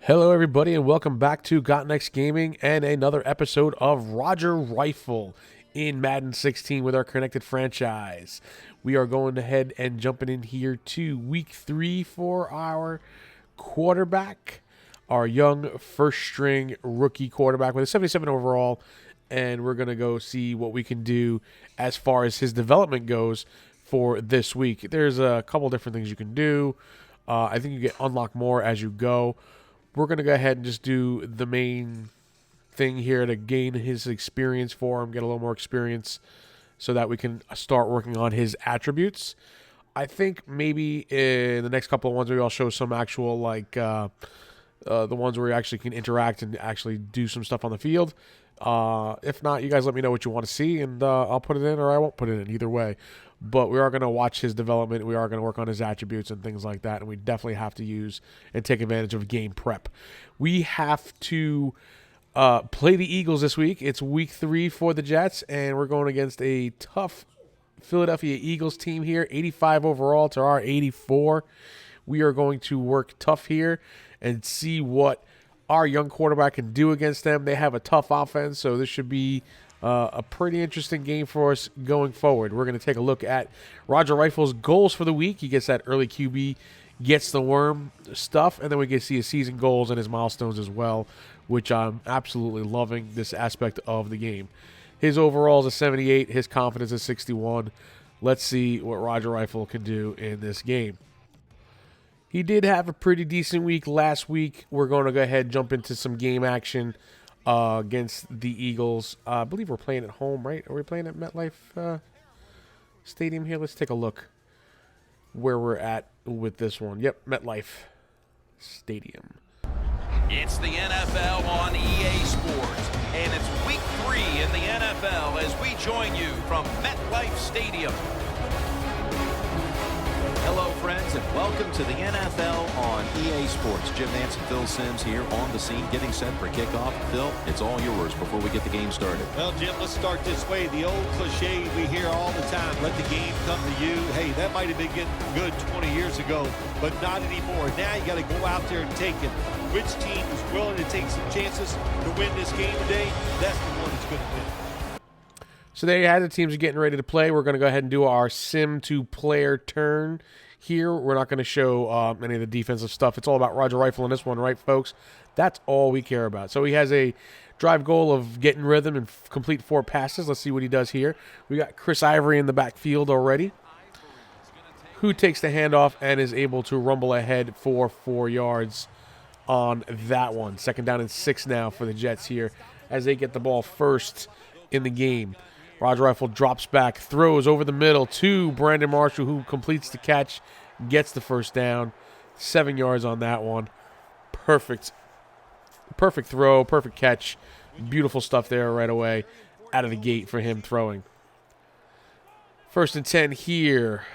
Hello, everybody, and welcome back to Got Next Gaming and another episode of Roger Rifle in Madden 16 with our connected franchise. We are going ahead and jumping in here to week 3 for our quarterback, our young first-string rookie quarterback with a 77 overall, and we're going to go see what we can do as far as his development goes for this week. There's a couple different things you can do. I think you get unlock more as you go. We're going to go ahead and just do the main thing here to gain his experience for him, get a little more experience so that we can start working on his attributes. I think maybe in the next couple of ones, maybe I'll show some actual, the ones where you actually can interact and actually do some stuff on the field. If not, you guys let me know what you want to see, and I'll put it in or I won't put it in, either way. But we are going to watch his development. We are going to work on his attributes and things like that, and we definitely have to use and take advantage of game prep. We have to play the Eagles this week. It's week 3 for the Jets, and we're going against a tough Philadelphia Eagles team here, 85 overall to our 84. We are going to work tough here and see what our young quarterback can do against them. They have a tough offense, so this should be a pretty interesting game for us going forward. We're going to take a look at Roger Rifle's goals for the week. He gets that early QB, gets the worm stuff, and then we get to see his season goals and his milestones as well, which I'm absolutely loving this aspect of the game. His overall is a 78. His confidence is 61. Let's see what Roger Rifle can do in this game. He did have a pretty decent week last week. We're going to go ahead and jump into some game action against the Eagles. I believe we're playing at home, right? Are we playing at MetLife Stadium here? Let's take a look where we're at with this one. Yep, MetLife Stadium. It's the NFL on EA Sports, and it's week 3 in the NFL as we join you from MetLife Stadium. Hello, friends, and welcome to the NFL on EA Sports. Jim Nance and Phil Simms here on the scene, getting set for kickoff. Phil, it's all yours before we get the game started. Well, Jim, let's start this way. The old cliche we hear all the time, let the game come to you. Hey, that might have been getting good 20 years ago, but not anymore. Now you got to go out there and take it. Which team is willing to take some chances to win this game today? That's the one that's going to win. So there you have it. The teams are getting ready to play. We're going to go ahead and do our sim to player turn here. We're not going to show any of the defensive stuff. It's all about Roger Rifle in this one, right, folks? That's all we care about. So he has a drive goal of getting rhythm and complete 4 passes. Let's see what he does here. We got Chris Ivory in the backfield already, who takes the handoff and is able to rumble ahead for 4 yards on that one. 2nd down and 6 now for the Jets here as they get the ball first in the game. Roger Rifle drops back, throws over the middle to Brandon Marshall, who completes the catch, gets the first down. 7 yards on that one. Perfect throw, perfect catch. Beautiful stuff there right away out of the gate for him throwing. 1st and 10 here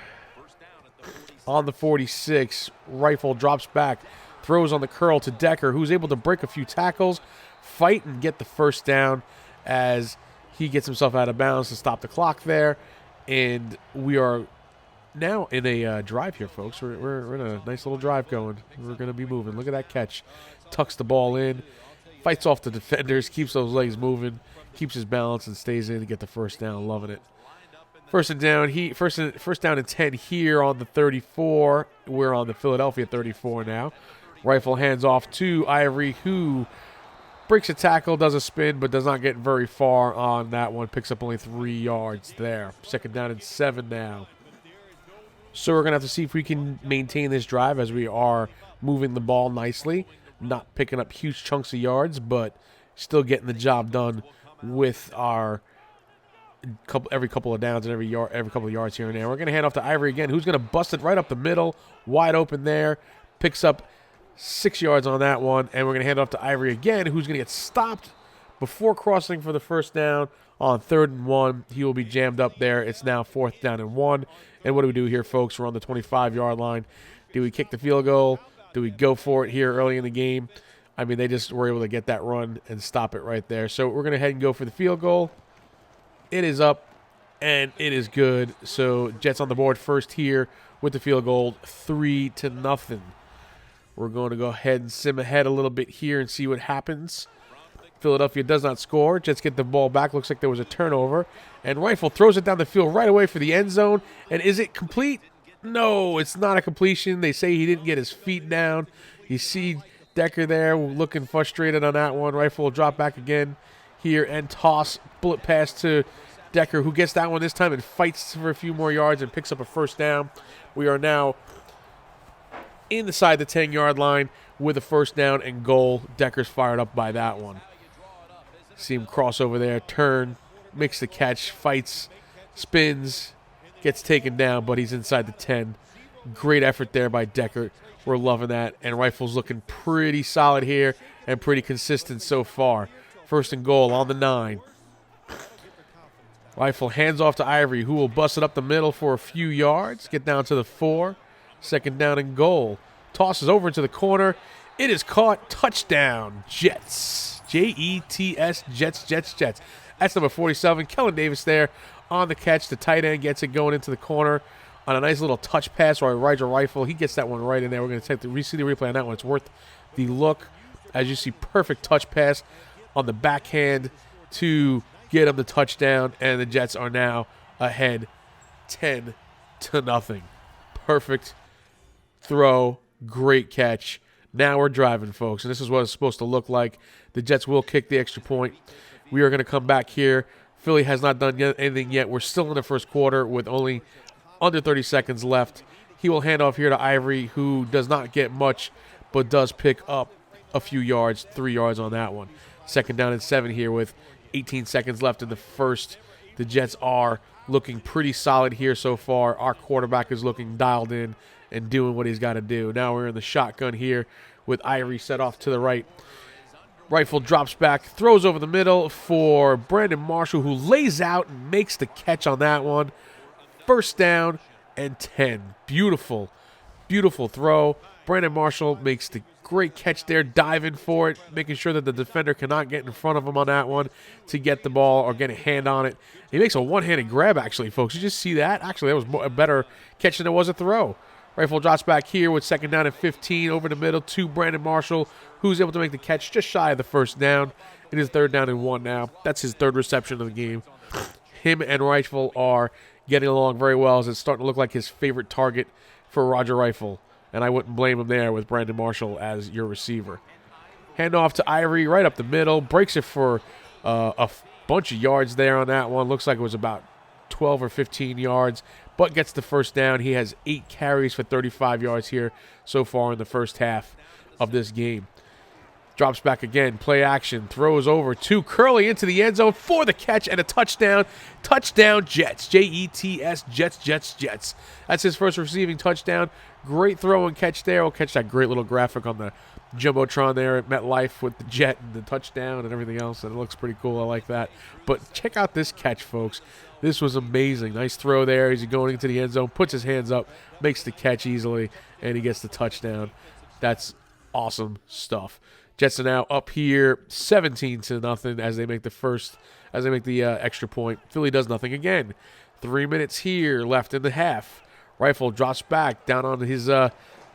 on the 46. Rifle drops back, throws on the curl to Decker, who's able to break a few tackles, fight, and get the first down as he gets himself out of bounds to stop the clock there. And we are now in a drive here, folks. We're in a nice little drive going. We're going to be moving. Look at that catch. Tucks the ball in, fights off the defenders, keeps those legs moving, keeps his balance, and stays in to get the first down. Loving it. First down and 10 here on the 34. We're on the Philadelphia 34 now. Rifle hands off to Ivory, who breaks a tackle, does a spin, but does not get very far on that one. Picks up only 3 yards there. 2nd down and 7 now. So we're going to have to see if we can maintain this drive as we are moving the ball nicely. Not picking up huge chunks of yards, but still getting the job done with our every couple of downs and every couple of yards here and there. We're going to hand off to Ivory again, who's going to bust it right up the middle. Wide open there. Picks up 6 yards on that one, and we're going to hand off to Ivory again, who's going to get stopped before crossing for the first down on 3rd and 1. He will be jammed up there. It's now 4th down and 1. And what do we do here, folks? We're on the 25-yard line. Do we kick the field goal? Do we go for it here early in the game? I mean, they just were able to get that run and stop it right there. So we're going to head and go for the field goal. It is up, and it is good. So Jets on the board first here with the field goal, 3-0. We're going to go ahead and sim ahead a little bit here and see what happens. Philadelphia does not score. Jets get the ball back. Looks like there was a turnover. And Rifle throws it down the field right away for the end zone. And is it complete? No, it's not a completion. They say he didn't get his feet down. You see Decker there looking frustrated on that one. Rifle will drop back again here and toss. Bullet pass to Decker, who gets that one this time and fights for a few more yards and picks up a first down. We are now inside the 10-yard line with a first down and goal. Decker's fired up by that one. See him cross over there, turn, makes the catch, fights, spins, gets taken down, but he's inside the 10. Great effort there by Decker. We're loving that. And Rifle's looking pretty solid here and pretty consistent so far. First and goal on the 9. Rifle hands off to Ivory, who will bust it up the middle for a few yards. Get down to the 4. Second down and goal. Tosses over into the corner. It is caught. Touchdown, Jets. Jets, Jets, Jets, Jets. That's number 47. Kellen Davis there on the catch. The tight end gets it going into the corner on a nice little touch pass by Roger Rifle. He gets that one right in there. We're going to take the see the replay on that one. It's worth the look. As you see, perfect touch pass on the backhand to get him the touchdown. And the Jets are now ahead 10-0. Perfect throw. Great catch. Now we're driving, folks, and this is what it's supposed to look like. The Jets will kick the extra point. We are going to come back here. Philly has not done anything yet. We're still in the first quarter with only under 30 seconds left. He will hand off here to Ivory, who does not get much, but does pick up a few yards, 3 yards on that one. Second down and 7 here with 18 seconds left in the first. The Jets are looking pretty solid here so far. Our quarterback is looking dialed in and doing what he's got to do. Now we're in the shotgun here with Ivory set off to the right. Rifle drops back, throws over the middle for Brandon Marshall, who lays out and makes the catch on that one. First down and 10. Beautiful, beautiful throw. Brandon Marshall makes the great catch there, diving for it, making sure that the defender cannot get in front of him on that one to get the ball or get a hand on it. He makes a one-handed grab, actually, folks. You just see that? Actually, that was a better catch than it was a throw. Rifle drops back here with second down and 15 over the middle to Brandon Marshall, who's able to make the catch just shy of the first down. It is third down and 1 now. That's his third reception of the game. Him and Rifle are getting along very well, as it's starting to look like his favorite target for Roger Rifle. And I wouldn't blame him there with Brandon Marshall as your receiver. Hand off to Ivory right up the middle. Breaks it for a bunch of yards there on that one. Looks like it was about 12 or 15 yards, but gets the first down. He has 8 carries for 35 yards here so far in the first half of this game. Drops back again, play action, throws over to Curley into the end zone for the catch and a touchdown. Touchdown, Jets. Jets, Jets, Jets, Jets. That's his first receiving touchdown. Great throw and catch there. We'll catch that great little graphic on the Jumbotron there at MetLife with the jet and the touchdown and everything else, and it looks pretty cool. I like that. But check out this catch, folks. This was amazing. Nice throw there. He's going into the end zone, puts his hands up, makes the catch easily, and he gets the touchdown. That's awesome stuff. Jets are now up here 17-0 as they make the extra point. Philly does nothing again. 3 minutes here left in the half. Rifle drops back down on his to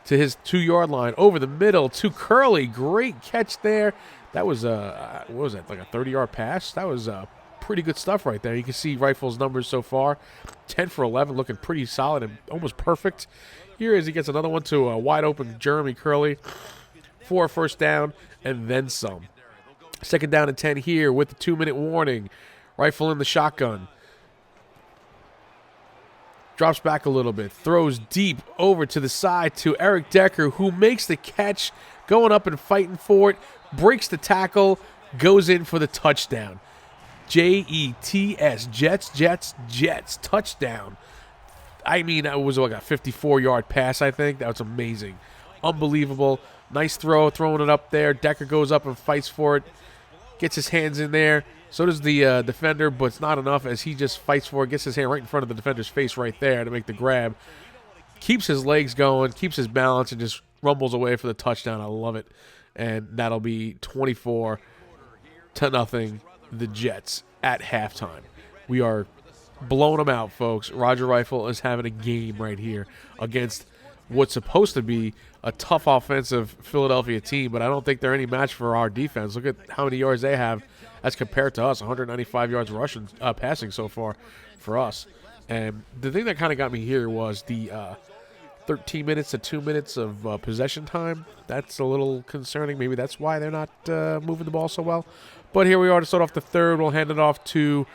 his 2-yard line over the middle to Curley. Great catch there. That was what was that, like a 30-yard pass? That was pretty good stuff right there. You can see Rifle's numbers so far. 10 for 11, looking pretty solid and almost perfect. Here as he gets another one to a wide open Jeremy Curley for a first down and then some. Second down and 10 here with the 2-minute warning. Rifle in the shotgun. Drops back a little bit. Throws deep over to the side to Eric Decker, who makes the catch, going up and fighting for it. Breaks the tackle. Goes in for the touchdown. Jets, Jets, Jets, Jets. Touchdown. I mean, that was like a 54-yard pass, I think. That was amazing. Unbelievable. Nice throw, throwing it up there. Decker goes up and fights for it. Gets his hands in there. So does the defender, but it's not enough as he just fights for it. Gets his hand right in front of the defender's face right there to make the grab. Keeps his legs going, keeps his balance, and just rumbles away for the touchdown. I love it. And that'll be 24-0, the Jets at halftime. We are blowing them out, folks. Roger Rifle is having a game right here against what's supposed to be a tough offensive Philadelphia team, but I don't think they're any match for our defense. Look at how many yards they have as compared to us, 195 yards rushing, passing so far for us. And the thing that kind of got me here was the 13 minutes to 2 minutes of possession time. That's a little concerning. Maybe that's why they're not moving the ball so well. But here we are to start off the third. We'll hand it off to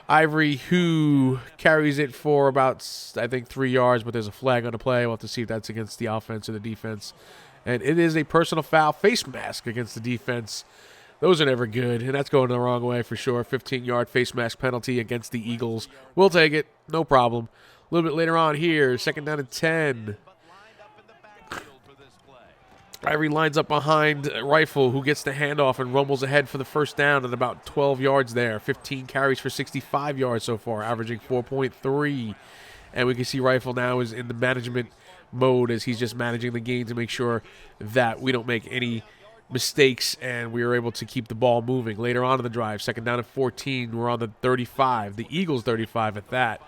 Ivory, who carries it for about, I think, 3 yards, but there's a flag on the play. We'll have to see if that's against the offense or the defense. And it is a personal foul face mask against the defense. Those are never good, and that's going the wrong way for sure. 15-yard face mask penalty against the Eagles. We'll take it. No problem. A little bit later on here, 2nd down and 10. Ivory lines up behind Rifle, who gets the handoff and rumbles ahead for the first down at about 12 yards there. 15 carries for 65 yards so far, averaging 4.3. And we can see Rifle now is in the management mode as he's just managing the game to make sure that we don't make any mistakes and we are able to keep the ball moving. Later on in the drive, 2nd down and 14, we're on the 35, the Eagles 35 at that.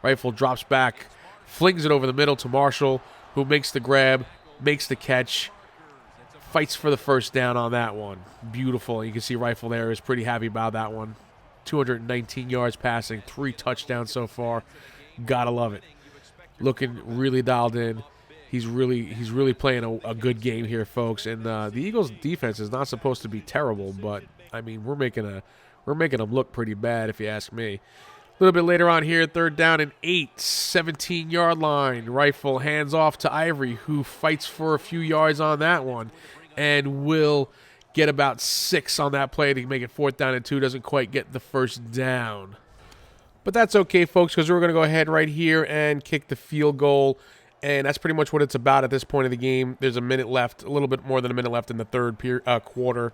Rifle drops back, flings it over the middle to Marshall, who makes the grab, makes the catch, fights for the first down on that one. Beautiful. You can see Rifle there is pretty happy about that one. 219 yards passing, 3 touchdowns so far. Gotta love it. Looking really dialed in. He's really playing a good game here, folks. And the Eagles' defense is not supposed to be terrible, but I mean we're making them look pretty bad if you ask me. A little bit later on here, 3rd down and 8, 17-yard line. Rifle hands off to Ivory, who fights for a few yards on that one, and will get about 6 on that play to make it 4th down and 2. Doesn't quite get the first down. But that's okay, folks, because we're going to go ahead right here and kick the field goal. And that's pretty much what it's about at this point of the game. There's a minute left, a little bit more than a minute left in the third quarter.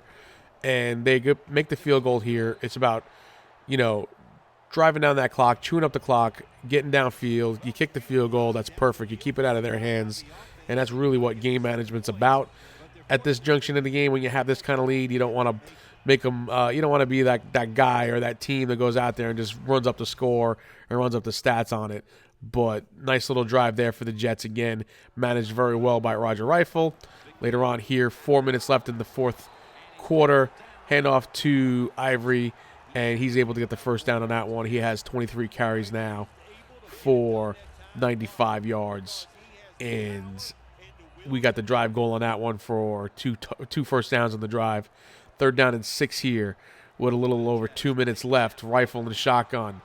And they make the field goal here. It's about, driving down that clock, chewing up the clock, getting downfield. You kick the field goal. That's perfect. You keep it out of their hands. And that's really what game management's about. At this junction in the game, when you have this kind of lead, you don't want to make them, you don't want to be that guy or that team that goes out there and just runs up the score and runs up the stats on it. But nice little drive there for the Jets again. Managed very well by Roger Rifle. Later on here, 4 minutes left in the fourth quarter. Handoff to Ivory, and he's able to get the first down on that one. He has 23 carries now for 95 yards. And we got the drive goal on that one for two first downs on the drive. 3rd down and 6 here with a little over 2 minutes left. Rifle in the shotgun.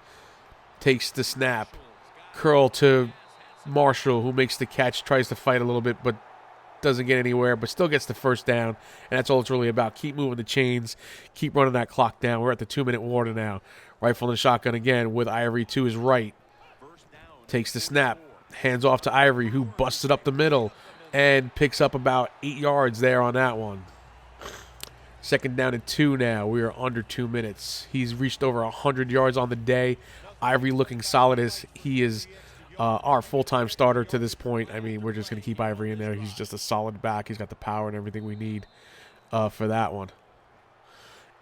Takes the snap. Curl to Marshall, who makes the catch, tries to fight a little bit, but doesn't get anywhere, but still gets the first down. And that's all it's really about. Keep moving the chains. Keep running that clock down. We're at the 2-minute warning now. Rifle in the shotgun again with Ivory to his right. Takes the snap. Hands off to Ivory, who busted up the middle and picks up about 8 yards there on that one. 2nd down and 2 now. We are under 2 minutes. He's reached over 100 yards on the day. Ivory looking solid as he is our full-time starter to this point. I mean, we're just going to keep Ivory in there. He's just a solid back. He's got the power and everything we need for that one.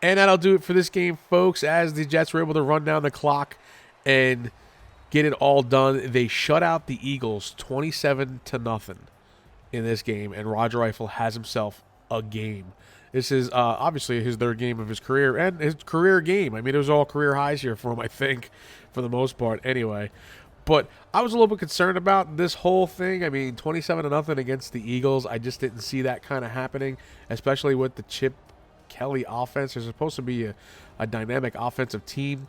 And that'll do it for this game, folks, as the Jets were able to run down the clock and get it all done. They shut out the Eagles 27-0 in this game, and Roger Rifle has himself a game. This is obviously his 3rd game of his career and his career game. I mean, it was all career highs here for him, I think, for the most part anyway. But I was a little bit concerned about this whole thing. I mean, 27-0 against the Eagles. I just didn't see that kind of happening, especially with the Chip Kelly offense. There's supposed to be a dynamic offensive team,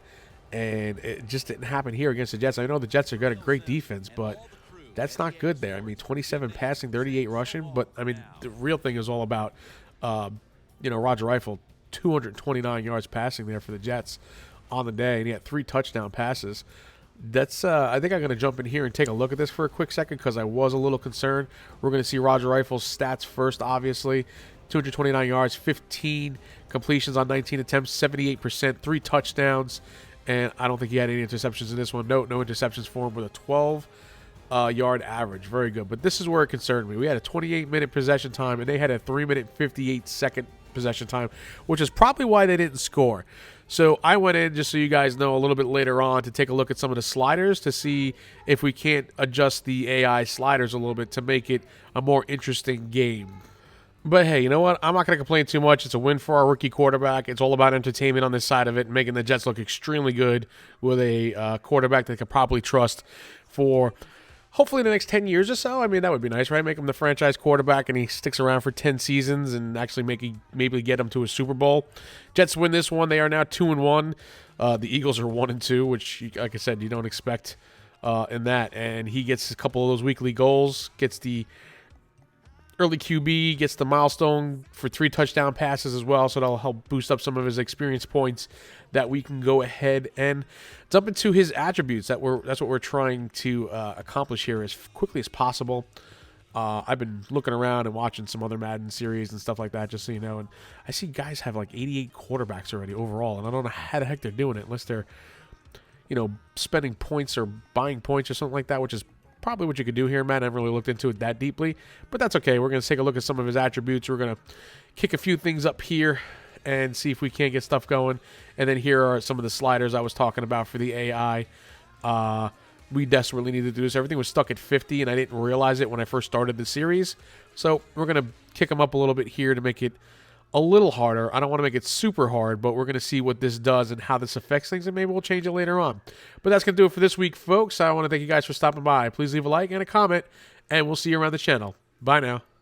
and it just didn't happen here against the Jets. I know the Jets have got a great defense, but that's not good there. I mean, 27 passing, 38 rushing. But, I mean, the real thing is all about Roger Rifle, 229 yards passing there for the Jets on the day, and he had 3 touchdown passes. That's I think I'm going to jump in here and take a look at this for a quick second because I was a little concerned. We're going to see Roger Rifle's stats first, obviously. 229 yards, 15 completions on 19 attempts, 78%, 3 touchdowns, and I don't think he had any interceptions in this one. No interceptions for him with a 12-yard average. Very good. But this is where it concerned me. We had a 28-minute possession time, and they had a 3-minute, 58-second possession time, which is probably why they didn't score. So I went in, just so you guys know, a little bit later on to take a look at some of the sliders to see if we can't adjust the AI sliders a little bit to make it a more interesting game. But hey, you know what? I'm not going to complain too much. It's a win for our rookie quarterback. It's all about entertainment on this side of it, making the Jets look extremely good with a quarterback they could probably trust for hopefully the next 10 years or so. I mean, that would be nice, right? Make him the franchise quarterback and he sticks around for 10 seasons and actually maybe get him to a Super Bowl. Jets win this one. They are now 2-1. The Eagles are 1-2, which, like I said, you don't expect in that. And he gets a couple of those weekly goals, gets the early QB, gets the milestone for 3 touchdown passes as well, so that'll help boost up some of his experience points that we can go ahead and jump into his attributes. That's what we're trying to accomplish here as quickly as possible. I've been looking around and watching some other Madden series and stuff like that, just so you know, and I see guys have like 88 quarterbacks already overall, and I don't know how the heck they're doing it unless they're, spending points or buying points or something like that, which is probably what you could do here, man. I haven't really looked into it that deeply, but that's okay. We're going to take a look at some of his attributes. We're going to kick a few things up here and see if we can't get stuff going. And then here are some of the sliders I was talking about for the AI. We desperately need to do this. Everything was stuck at 50, and I didn't realize it when I first started the series. So we're going to kick them up a little bit here to make it a little harder. I don't want to make it super hard, but we're going to see what this does and how this affects things, and maybe we'll change it later on. But that's going to do it for this week, folks. I want to thank you guys for stopping by. Please leave a like and a comment, and we'll see you around the channel. Bye now.